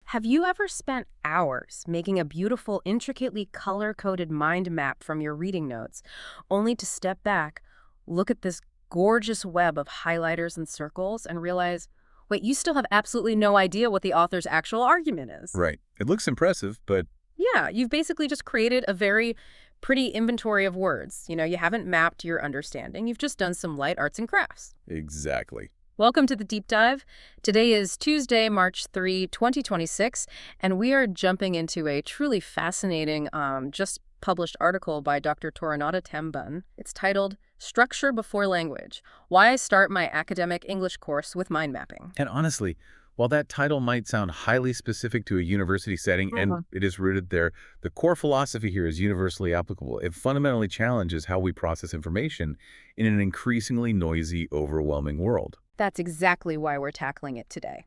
Have you ever spent hours making a beautiful, intricately color-coded mind map from your reading notes, only to step back, look at this gorgeous web of highlighters and circles, and realize, wait, you still have absolutely no idea what the author's actual argument is? Right. It looks impressive, but Yeah, you've basically just created a very pretty inventory of words. You haven't mapped your understanding. You've just done some light arts and crafts. exactly. Welcome to the Deep Dive. Today is Tuesday, March 3, 2026, and we are jumping into a truly fascinating, just published article by Dr. Toronata Tambun. It's titled Structure Before Language: Why I Start My Academic English Course with Mind Mapping. And honestly, while that title might sound highly specific to a university setting, and it is rooted there, the core philosophy here is universally applicable. It fundamentally challenges how we process information in an increasingly noisy, overwhelming world. That's exactly why we're tackling it today.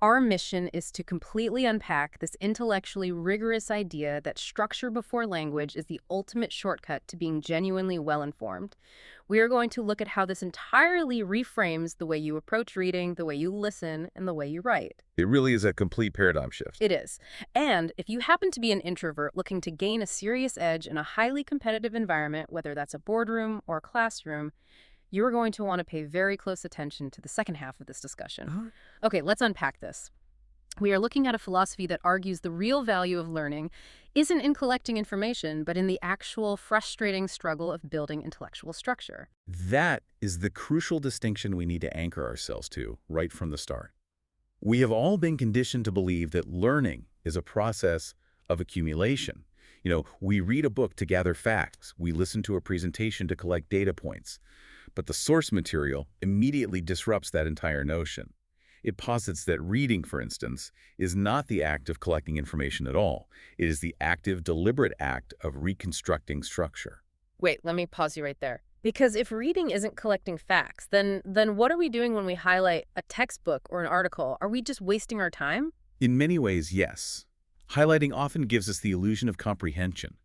Our mission is to completely unpack this intellectually rigorous idea that structure before language is the ultimate shortcut to being genuinely well-informed. We are going to look at how this entirely reframes the way you approach reading, the way you listen, and the way you write. It really is a complete paradigm shift. It is. And if you happen to be an introvert looking to gain a serious edge in a highly competitive environment, whether that's a boardroom or a classroom, you are going to want to pay very close attention to the second half of this discussion. Okay, let's unpack this. We are looking at a philosophy that argues the real value of learning isn't in collecting information, but in the actual frustrating struggle of building intellectual structure. That is the crucial distinction we need to anchor ourselves to right from the start. We have all been conditioned to believe that learning is a process of accumulation. We read a book to gather facts. We listen to a presentation to collect data points. But the source material immediately disrupts that entire notion. It posits that reading, for instance, is not the act of collecting information at all. It is the active, deliberate act of reconstructing structure. Wait, let me pause you right there. Because if reading isn't collecting facts, then what are we doing when we highlight a textbook or an article? Are we just wasting our time? In many ways, yes. Highlighting often gives us the illusion of comprehension.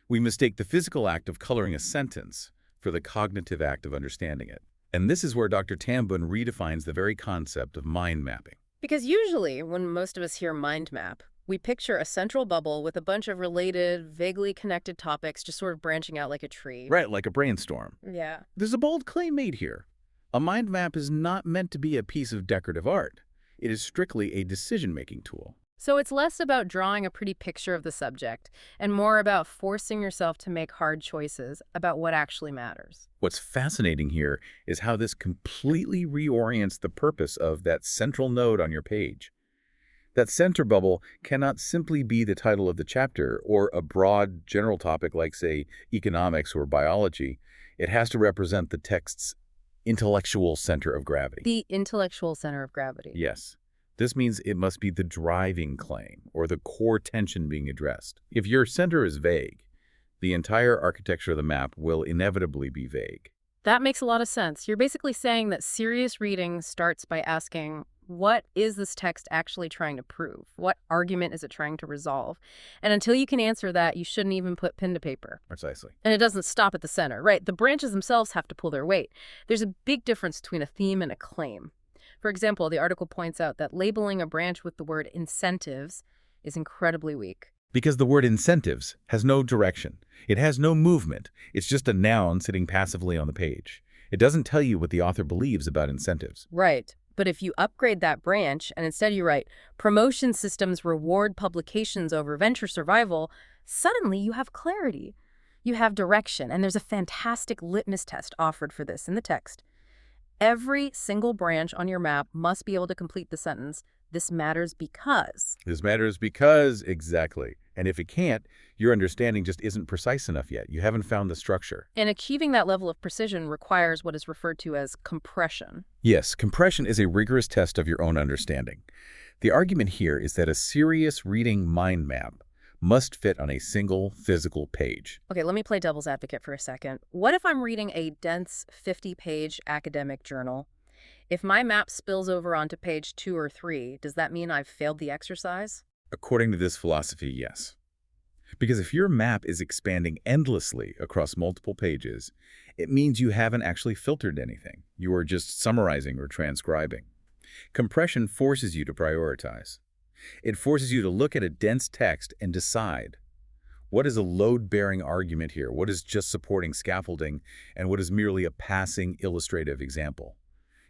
We mistake the physical act of coloring a sentence for the cognitive act of understanding it. And this is where Dr. Tambun redefines the very concept of mind mapping. Because usually, when most of us hear mind map, we picture a central bubble with a bunch of related, vaguely connected topics just sort of branching out like a tree. Right, like a brainstorm. Yeah. There's a bold claim made here. A mind map is not meant to be a piece of decorative art. It is strictly a decision-making tool. So it's less about drawing a pretty picture of the subject and more about forcing yourself to make hard choices about what actually matters. What's fascinating here is how this completely reorients the purpose of that central node on your page. That center bubble cannot simply be the title of the chapter or a broad general topic like, say, economics or biology. It has to represent the text's intellectual center of gravity. The intellectual center of gravity. Yes. This means it must be the driving claim or the core tension being addressed. If your center is vague, the entire architecture of the map will inevitably be vague. That makes a lot of sense. You're basically saying that serious reading starts by asking, what is this text actually trying to prove? What argument is it trying to resolve? And until you can answer that, you shouldn't even put pen to paper. Precisely. And it doesn't stop at the center, right? The branches themselves have to pull their weight. There's a big difference between a theme and a claim. For example, the article points out that labeling a branch with the word incentives is incredibly weak. Because the word incentives has no direction. It has no movement. It's just a noun sitting passively on the page. It doesn't tell you what the author believes about incentives. Right. But if you upgrade that branch and instead you write, promotion systems reward publications over venture survival, suddenly you have clarity. You have direction, and there's a fantastic litmus test offered for this in the text. Every single branch on your map must be able to complete the sentence, this matters because. This matters because, exactly. And if it can't, your understanding just isn't precise enough yet. You haven't found the structure. And achieving that level of precision requires what is referred to as compression. Yes, compression is a rigorous test of your own understanding. The argument here is that a serious reading mind map must fit on a single physical page. Okay, let me play devil's advocate for a second. What if I'm reading a dense 50-page academic journal? If my map spills over onto page 2 or 3, does that mean I've failed the exercise? According to this philosophy, yes. Because if your map is expanding endlessly across multiple pages, it means you haven't actually filtered anything. You are just summarizing or transcribing. Compression forces you to prioritize. It forces you to look at a dense text and decide, what is a load-bearing argument here? What is just supporting scaffolding? And what is merely a passing illustrative example?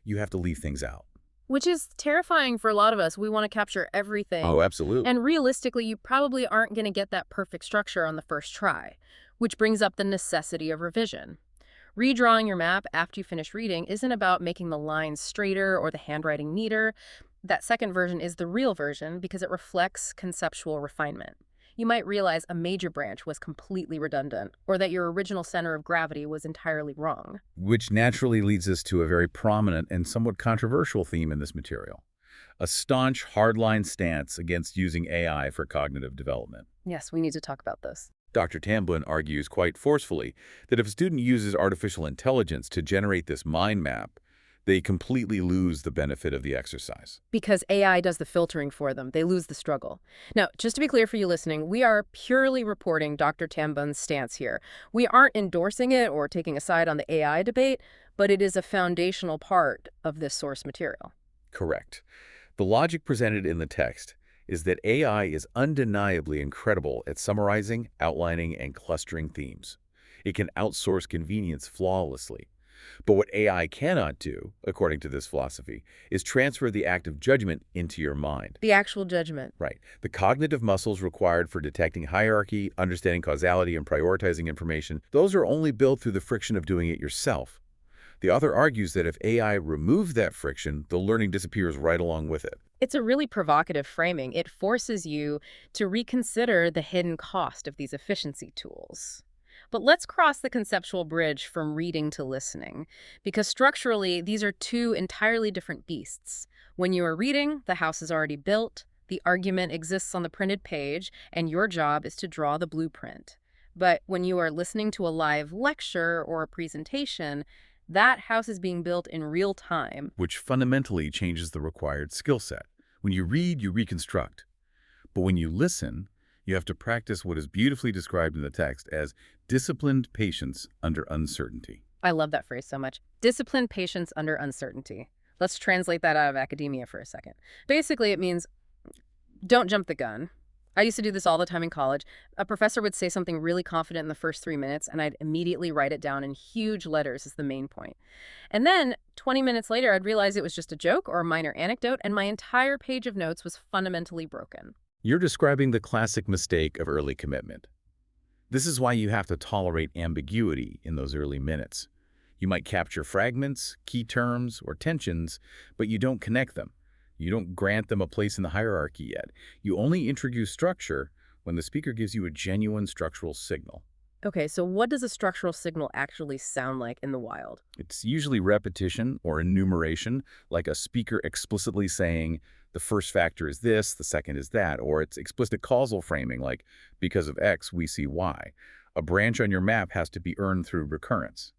You have to leave things out. Which is terrifying for a lot of us. We want to capture everything. Oh, absolutely. And realistically, you probably aren't going to get that perfect structure on the first try, which brings up the necessity of revision. Redrawing your map after you finish reading isn't about making the lines straighter or the handwriting neater. That second version is the real version because it reflects conceptual refinement. You might realize a major branch was completely redundant, or that your original center of gravity was entirely wrong. Which naturally leads us to a very prominent and somewhat controversial theme in this material: a staunch, hardline stance against using AI for cognitive development. Yes, we need to talk about this. Dr. Tambun argues quite forcefully that if a student uses artificial intelligence to generate this mind map, they completely lose the benefit of the exercise. Because AI does the filtering for them, they lose the struggle. Now, just to be clear for you listening, we are purely reporting Dr. Tambun's stance here. We aren't endorsing it or taking a side on the AI debate, but it is a foundational part of this source material. Correct. The logic presented in the text is that AI is undeniably incredible at summarizing, outlining, and clustering themes. It can outsource convenience flawlessly. But what AI cannot do, according to this philosophy, is transfer the act of judgment into your mind. The actual judgment. Right. The cognitive muscles required for detecting hierarchy, understanding causality, and prioritizing information, those are only built through the friction of doing it yourself. The author argues that if AI removes that friction, the learning disappears right along with it. It's a really provocative framing. It forces you to reconsider the hidden cost of these efficiency tools. But let's cross the conceptual bridge from reading to listening, because structurally, these are two entirely different beasts. When you are reading, the house is already built, the argument exists on the printed page, and your job is to draw the blueprint. But when you are listening to a live lecture or a presentation, that house is being built in real time. Which fundamentally changes the required skill set. When you read, you reconstruct. But when you listen, you have to practice what is beautifully described in the text as disciplined patience under uncertainty. I love that phrase so much. Disciplined patience under uncertainty. Let's translate that out of academia for a second. Basically, it means don't jump the gun. I used to do this all the time in college. A professor would say something really confident in the first 3 minutes, and I'd immediately write it down in huge letters as the main point. And then 20 minutes later, I'd realize it was just a joke or a minor anecdote, and my entire page of notes was fundamentally broken. You're describing the classic mistake of early commitment. This is why you have to tolerate ambiguity in those early minutes. You might capture fragments, key terms, or tensions, but you don't connect them. You don't grant them a place in the hierarchy yet. You only introduce structure when the speaker gives you a genuine structural signal. Okay, so what does a structural signal actually sound like in the wild? It's usually repetition or enumeration, like a speaker explicitly saying, the first factor is this, the second is that, or it's explicit causal framing, like, because of X, we see Y. A branch on your map has to be earned through recurrence.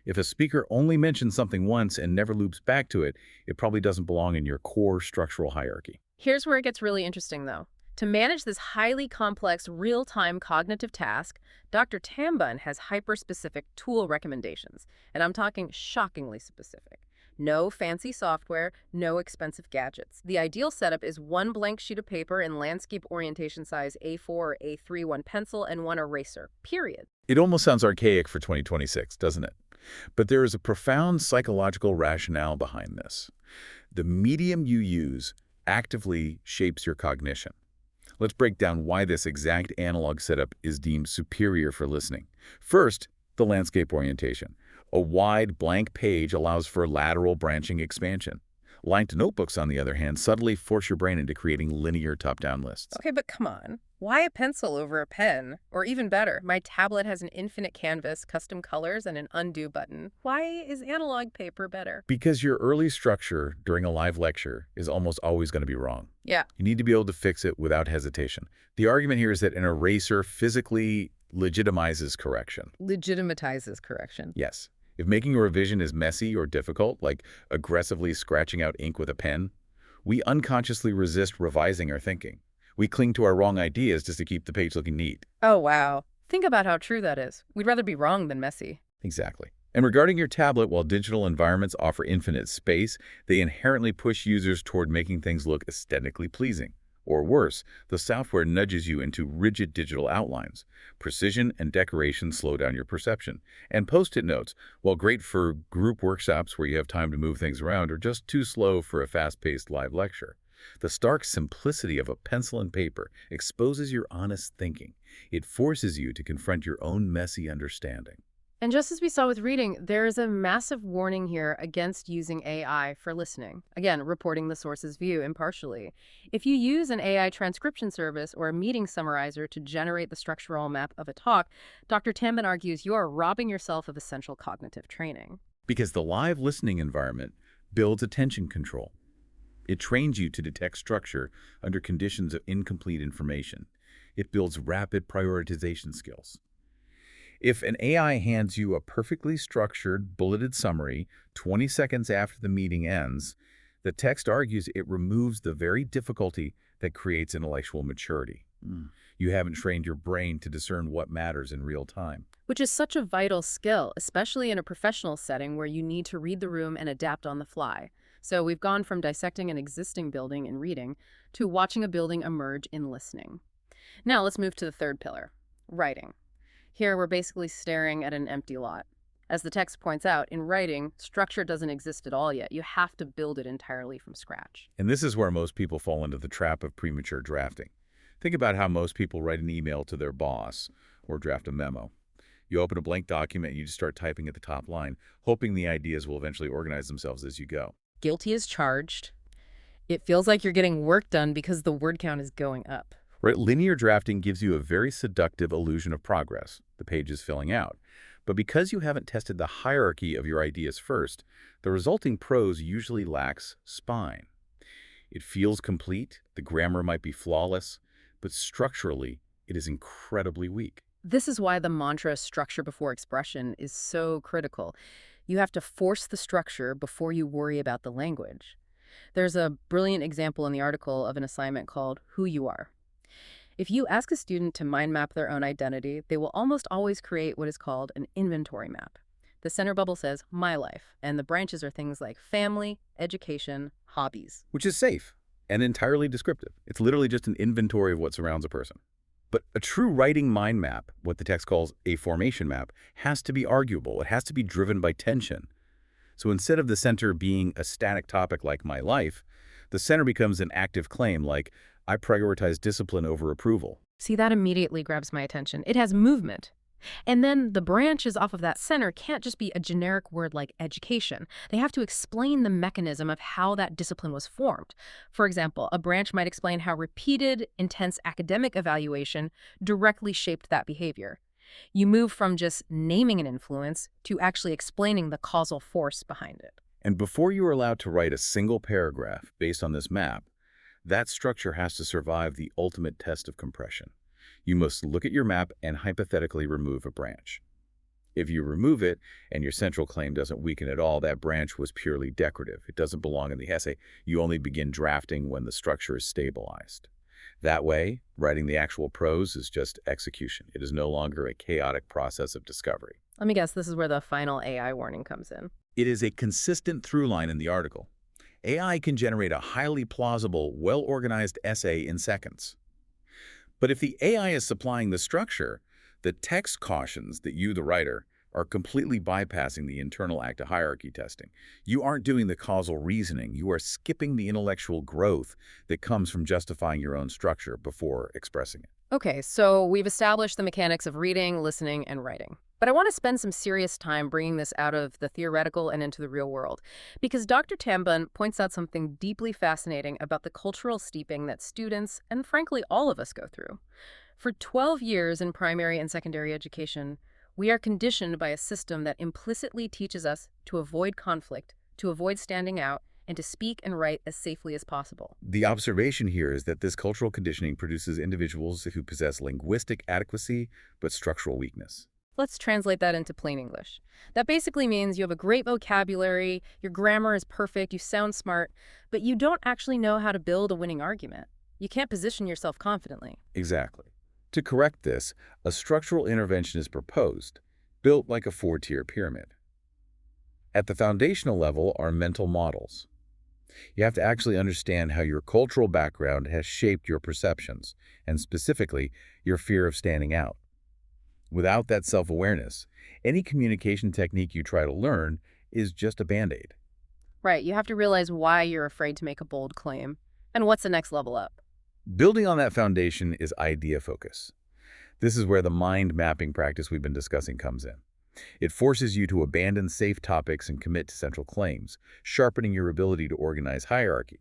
If a speaker only mentions something once and never loops back to it, it probably doesn't belong in your core structural hierarchy. Here's where it gets really interesting, though. To manage this highly complex, real-time cognitive task, Dr. Tambun has hyper-specific tool recommendations, and I'm talking shockingly specific. No fancy software, no expensive gadgets. The ideal setup is one blank sheet of paper in landscape orientation size A4 or A3, one pencil, and one eraser, period. It almost sounds archaic for 2026, doesn't it? But there is a profound psychological rationale behind this. The medium you use actively shapes your cognition. Let's break down why this exact analog setup is deemed superior for listening. First, the landscape orientation. A wide, blank page allows for lateral branching expansion. Lined notebooks, on the other hand, subtly force your brain into creating linear top-down lists. Okay, but come on. Why a pencil over a pen? Or even better, my tablet has an infinite canvas, custom colors, and an undo button. Why is analog paper better? Because your early structure during a live lecture is almost always going to be wrong. Yeah. You need to be able to fix it without hesitation. The argument here is that an eraser physically legitimizes correction. Legitimatizes correction. Yes. If making a revision is messy or difficult, like aggressively scratching out ink with a pen, we unconsciously resist revising our thinking. We cling to our wrong ideas just to keep the page looking neat. Oh, wow. Think about how true that is. We'd rather be wrong than messy. Exactly. And regarding your tablet, while digital environments offer infinite space, they inherently push users toward making things look aesthetically pleasing. Or worse, the software nudges you into rigid digital outlines. Precision and decoration slow down your perception. And post-it notes, while great for group workshops where you have time to move things around, are just too slow for a fast-paced live lecture. The stark simplicity of a pencil and paper exposes your honest thinking. It forces you to confront your own messy understanding. And just as we saw with reading, there is a massive warning here against using AI for listening. Again, reporting the source's view impartially. If you use an AI transcription service or a meeting summarizer to generate the structural map of a talk, Dr. Tambun argues you are robbing yourself of essential cognitive training. Because the live listening environment builds attention control. It trains you to detect structure under conditions of incomplete information. It builds rapid prioritization skills. If an AI hands you a perfectly structured, bulleted summary 20 seconds after the meeting ends, the text argues it removes the very difficulty that creates intellectual maturity. You haven't trained your brain to discern what matters in real time. Which is such a vital skill, especially in a professional setting where you need to read the room and adapt on the fly. So we've gone from dissecting an existing building in reading to watching a building emerge in listening. Now let's move to the third pillar, writing. Here we're basically staring at an empty lot. As the text points out, in writing, structure doesn't exist at all yet. You have to build it entirely from scratch. And this is where most people fall into the trap of premature drafting. Think about how most people write an email to their boss or draft a memo. You open a blank document and you just start typing at the top line, hoping the ideas will eventually organize themselves as you go. Guilty as charged. It feels like you're getting work done because the word count is going up. Right? Linear drafting gives you a very seductive illusion of progress. The page is filling out. But because you haven't tested the hierarchy of your ideas first, the resulting prose usually lacks spine. It feels complete, the grammar might be flawless, but structurally, it is incredibly weak. This is why the mantra structure before expression is so critical. You have to force the structure before you worry about the language. There's a brilliant example in the article of an assignment called Who You Are. If you ask a student to mind map their own identity, they will almost always create what is called an inventory map. The center bubble says, my life, and the branches are things like family, education, hobbies. Which is safe and entirely descriptive. It's literally just an inventory of what surrounds a person. But a true writing mind map, what the text calls a formation map, has to be arguable. It has to be driven by tension. So instead of the center being a static topic like my life, the center becomes an active claim like, I prioritize discipline over approval. See, that immediately grabs my attention. It has movement. And then the branches off of that center can't just be a generic word like education. They have to explain the mechanism of how that discipline was formed. For example, a branch might explain how repeated, intense academic evaluation directly shaped that behavior. You move from just naming an influence to actually explaining the causal force behind it. And before you are allowed to write a single paragraph based on this map, that structure has to survive the ultimate test of compression. You must look at your map and hypothetically remove a branch. If you remove it and your central claim doesn't weaken at all, that branch was purely decorative. It doesn't belong in the essay. You only begin drafting when the structure is stabilized. That way, writing the actual prose is just execution. It is no longer a chaotic process of discovery. Let me guess, this is where the final AI warning comes in. It is a consistent through line in the article. AI can generate a highly plausible, well-organized essay in seconds. But if the AI is supplying the structure, the text cautions that you, the writer, are completely bypassing the internal act of hierarchy testing. You aren't doing the causal reasoning. You are skipping the intellectual growth that comes from justifying your own structure before expressing it. Okay, so we've established the mechanics of reading, listening, and writing. But I want to spend some serious time bringing this out of the theoretical and into the real world, because Dr. Tambun points out something deeply fascinating about the cultural steeping that students, and frankly all of us, go through. For 12 years in primary and secondary education, we are conditioned by a system that implicitly teaches us to avoid conflict, to avoid standing out, and to speak and write as safely as possible. The observation here is that this cultural conditioning produces individuals who possess linguistic adequacy but structural weakness. Let's translate that into plain English. That basically means you have a great vocabulary, your grammar is perfect, you sound smart, but you don't actually know how to build a winning argument. You can't position yourself confidently. Exactly. To correct this, a structural intervention is proposed, built like a four-tier pyramid. At the foundational level are mental models. You have to actually understand how your cultural background has shaped your perceptions, and specifically, your fear of standing out. Without that self-awareness, any communication technique you try to learn is just a band-aid. Right, you have to realize why you're afraid to make a bold claim. And what's the next level up? Building on that foundation is idea focus. This is where the mind mapping practice we've been discussing comes in. It forces you to abandon safe topics and commit to central claims, sharpening your ability to organize hierarchy.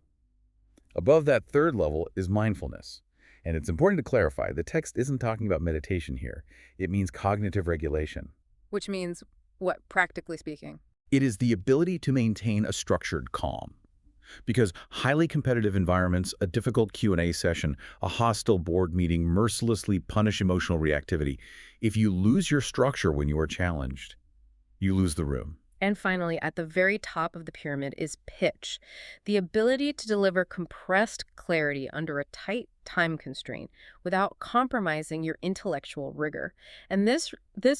Above that third level is mindfulness. And it's important to clarify, the text isn't talking about meditation here. It means cognitive regulation. Which means, what, practically speaking? It is the ability to maintain a structured calm. Because highly competitive environments, a difficult Q&A session, a hostile board meeting mercilessly punish emotional reactivity. If you lose your structure when you are challenged, you lose the room. And finally, at the very top of the pyramid is pitch, the ability to deliver compressed clarity under a tight time constraint without compromising your intellectual rigor. And this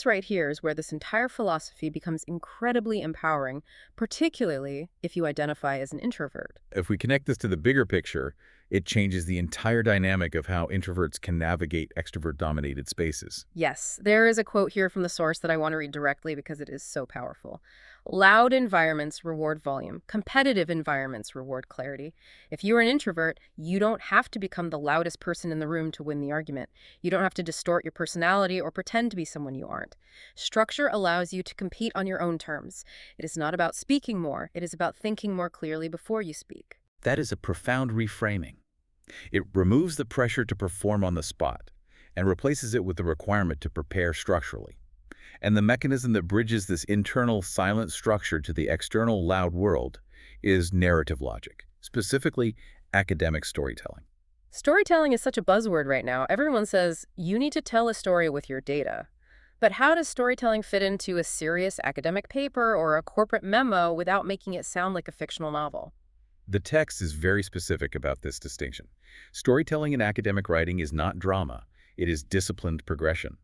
right here is where this entire philosophy becomes incredibly empowering, particularly if you identify as an introvert. If we connect this to the bigger picture, it changes the entire dynamic of how introverts can navigate extrovert-dominated spaces. Yes, there is a quote here from the source that I want to read directly because it is so powerful. Loud environments reward volume. Competitive environments reward clarity. If you're an introvert, you don't have to become the loudest person in the room to win the argument. You don't have to distort your personality or pretend to be someone you aren't. Structure allows you to compete on your own terms. It is not about speaking more. It is about thinking more clearly before you speak. That is a profound reframing. It removes the pressure to perform on the spot and replaces it with the requirement to prepare structurally. And the mechanism that bridges this internal silent structure to the external loud world is narrative logic, specifically academic storytelling. Storytelling is such a buzzword right now. Everyone says you need to tell a story with your data. But how does storytelling fit into a serious academic paper or a corporate memo without making it sound like a fictional novel? The text is very specific about this distinction. Storytelling in academic writing is not drama. It is disciplined progression.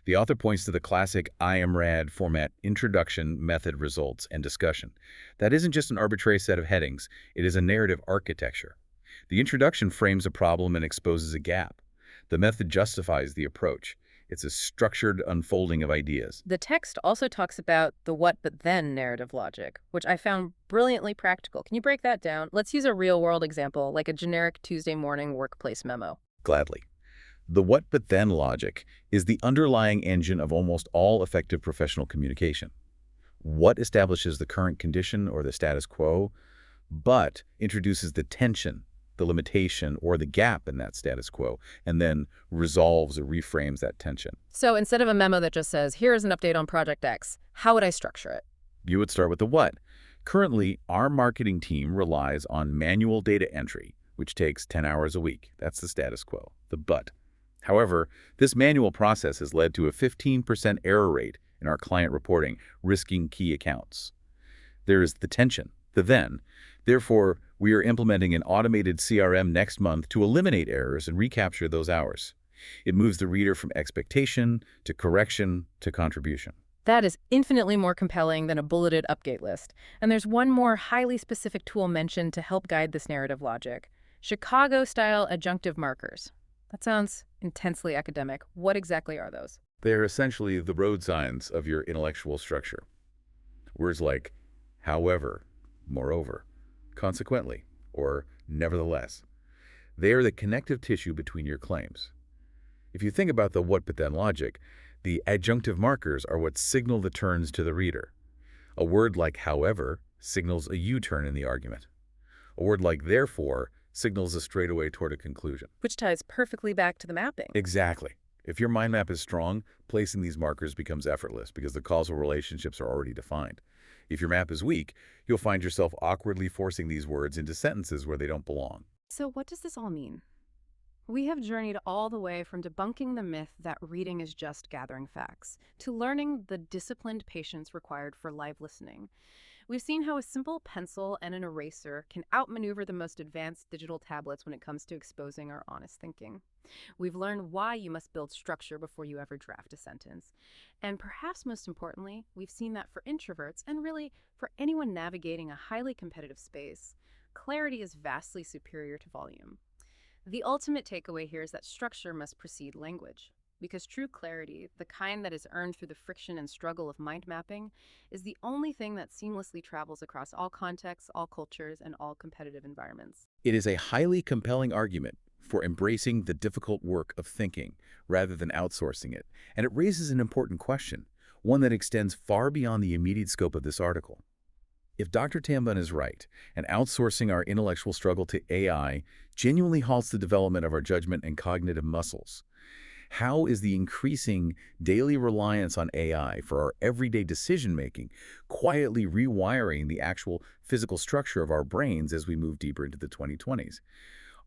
The author points to the classic I am rad format: introduction, method, results, and discussion. That isn't just an arbitrary set of headings. It is a narrative architecture. The introduction frames a problem and exposes a gap. The method justifies the approach. It's a structured unfolding of ideas. The text also talks about the what but then narrative logic, which I found brilliantly practical. Can you break that down? Let's use a real-world example, like a generic Tuesday morning workplace memo. Gladly. The what but then logic is the underlying engine of almost all effective professional communication. What establishes the current condition or the status quo, but introduces the tension, the limitation, or the gap in that status quo, and then resolves or reframes that tension. So instead of a memo that just says, here's an update on Project X, how would I structure it? You would start with the what. Currently, our marketing team relies on manual data entry, which takes 10 hours a week. That's the status quo, the but. However, this manual process has led to a 15% error rate in our client reporting, risking key accounts. There is the tension, the then. Therefore, we are implementing an automated CRM next month to eliminate errors and recapture those hours. It moves the reader from expectation to correction to contribution. That is infinitely more compelling than a bulleted update list. And there's one more highly specific tool mentioned to help guide this narrative logic: Chicago-style adjunctive markers. That sounds intensely academic. What exactly are those? They are essentially the road signs of your intellectual structure. Words like however, moreover, consequently, or nevertheless. They are the connective tissue between your claims. If you think about the what but then logic, the adjunctive markers are what signal the turns to the reader. A word like however signals a U-turn in the argument. A word like therefore signals a straightaway toward a conclusion. Which ties perfectly back to the mapping. Exactly. If your mind map is strong, placing these markers becomes effortless because the causal relationships are already defined. If your map is weak, you'll find yourself awkwardly forcing these words into sentences where they don't belong. So what does this all mean? We have journeyed all the way from debunking the myth that reading is just gathering facts to learning the disciplined patience required for live listening. We've seen how a simple pencil and an eraser can outmaneuver the most advanced digital tablets when it comes to exposing our honest thinking. We've learned why you must build structure before you ever draft a sentence. And perhaps most importantly, we've seen that for introverts, and really for anyone navigating a highly competitive space, clarity is vastly superior to volume. The ultimate takeaway here is that structure must precede language. Because true clarity, the kind that is earned through the friction and struggle of mind mapping, is the only thing that seamlessly travels across all contexts, all cultures, and all competitive environments. It is a highly compelling argument for embracing the difficult work of thinking rather than outsourcing it, and it raises an important question, one that extends far beyond the immediate scope of this article. If Dr. Tambun is right, and outsourcing our intellectual struggle to AI genuinely halts the development of our judgment and cognitive muscles, how is the increasing daily reliance on AI for our everyday decision-making quietly rewiring the actual physical structure of our brains as we move deeper into the 2020s?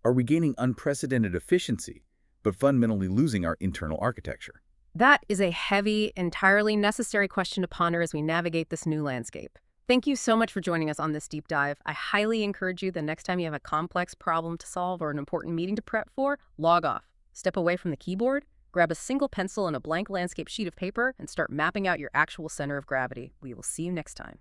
Are we gaining unprecedented efficiency, but fundamentally losing our internal architecture? That is a heavy, entirely necessary question to ponder as we navigate this new landscape. Thank you so much for joining us on this deep dive. I highly encourage you the next time you have a complex problem to solve or an important meeting to prep for, log off. Step away from the keyboard, grab a single pencil and a blank landscape sheet of paper, and start mapping out your actual center of gravity. We will see you next time.